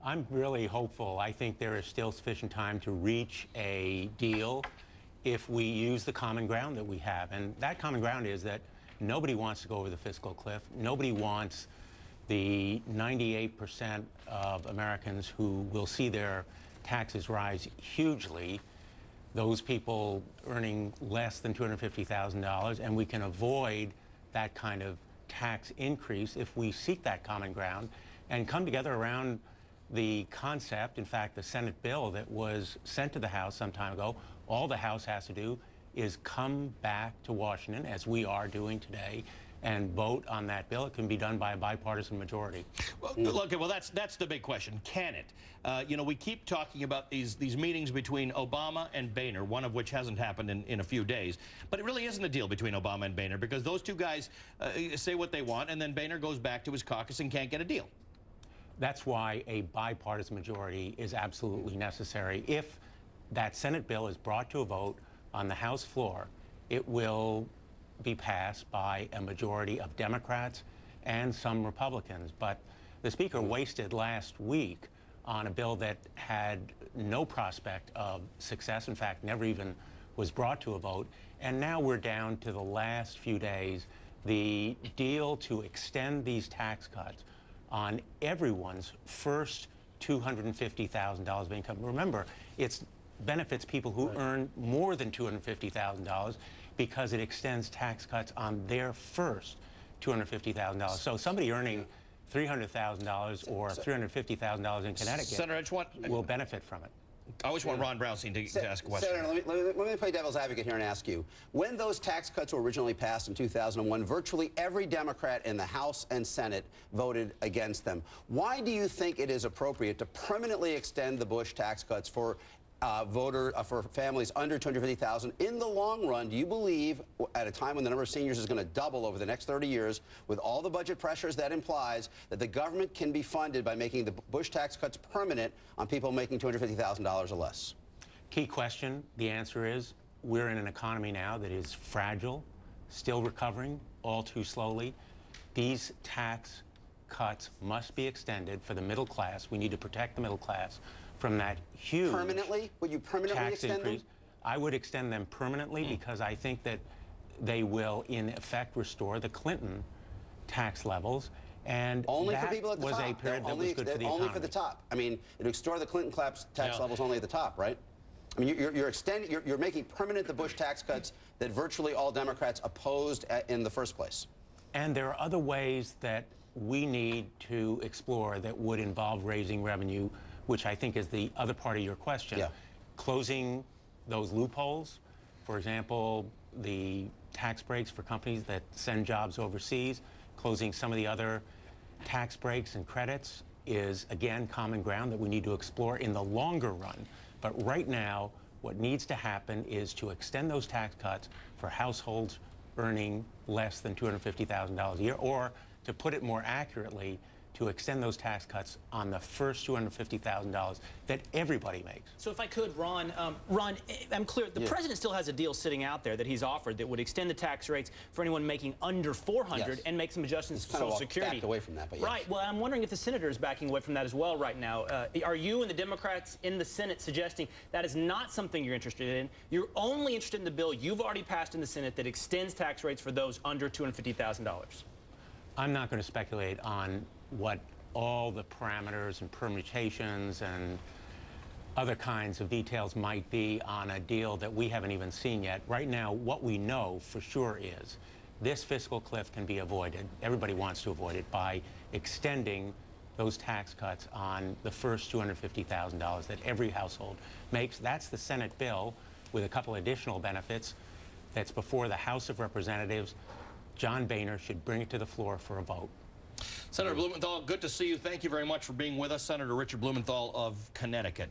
I'm really hopeful. I think there is still sufficient time to reach a deal if we use the common ground that we have. And that common ground is that nobody wants to go over the fiscal cliff. Nobody wants the 98% of Americans who will see their taxes rise hugely, those people earning less than $250,000, and we can avoid that kind of tax increase if we seek that common ground and come together around the concept. In fact, the Senate bill that was sent to the House some time ago, all the House has to do is come back to Washington, as we are doing today, and vote on that bill. It can be done by a bipartisan majority. Well, look, well, that's the big question. Can it? You know, we keep talking about these meetings between Obama and Boehner, one of which hasn't happened in a few days. But it really isn't a deal between Obama and Boehner, because those two guys say what they want, and then Boehner goes back to his caucus and can't get a deal. That's why a bipartisan majority is absolutely necessary. If that Senate bill is brought to a vote on the House floor, it will be passed by a majority of Democrats and some Republicans. But the Speaker wasted last week on a bill that had no prospect of success, in fact, never even was brought to a vote. And now we're down to the last few days. The deal to extend these tax cuts on everyone's first $250,000 of income. Remember, it benefits people who earn more than $250,000 because it extends tax cuts on their first $250,000. So somebody earning $300,000 or $350,000 in Connecticut Senator, will benefit from it. I always want Ron Brownstein to ask a question. Senator, let me play devil's advocate here and ask you. When those tax cuts were originally passed in 2001, virtually every Democrat in the House and Senate voted against them. Why do you think it is appropriate to permanently extend the Bush tax cuts for for families under $250,000 in the long run? Do you believe, at a time when the number of seniors is going to double over the next 30 years, with all the budget pressures that implies, that the government can be funded by making the Bush tax cuts permanent on people making $250,000 or less? Key question. The answer is we're in an economy now that is fragile, still recovering, all too slowly. These tax cuts must be extended for the middle class. We need to protect the middle class from that huge permanently? Would you permanently tax extend increase. them? I would extend them permanently because I think that they will, in effect, restore the Clinton tax levels. And only that for people at the was top. a period that was good for the economy. Only for the top. I mean, it would restore the Clinton tax levels only at the top, right? I mean, you're making permanent the Bush tax cuts that virtually all Democrats opposed in the first place. And there are other ways that we need to explore that would involve raising revenue, which I think is the other part of your question. Yeah. Closing those loopholes, for example, the tax breaks for companies that send jobs overseas, closing some of the other tax breaks and credits is, again, common ground that we need to explore in the longer run. But right now, what needs to happen is to extend those tax cuts for households earning less than $250,000 a year, or to put it more accurately, to extend those tax cuts on the first $250,000 that everybody makes. So if I could, Ron, I'm clear, the president still has a deal sitting out there that he's offered that would extend the tax rates for anyone making under $400 and make some adjustments to Social Security. Backed away from that, but yes. Right. Well, I'm wondering if the senator is backing away from that as well right now. Are you and the Democrats in the Senate suggesting that is not something you're interested in? You're only interested in the bill you've already passed in the Senate that extends tax rates for those under $250,000? I'm not going to speculate on what all the parameters and permutations and other kinds of details might be on a deal that we haven't even seen yet. Right now, what we know for sure is this fiscal cliff can be avoided. Everybody wants to avoid it by extending those tax cuts on the first $250,000 that every household makes. That's the Senate bill with a couple additional benefits that's before the House of Representatives. John Boehner should bring it to the floor for a vote. Senator Blumenthal, good to see you. Thank you very much for being with us. Senator Richard Blumenthal of Connecticut.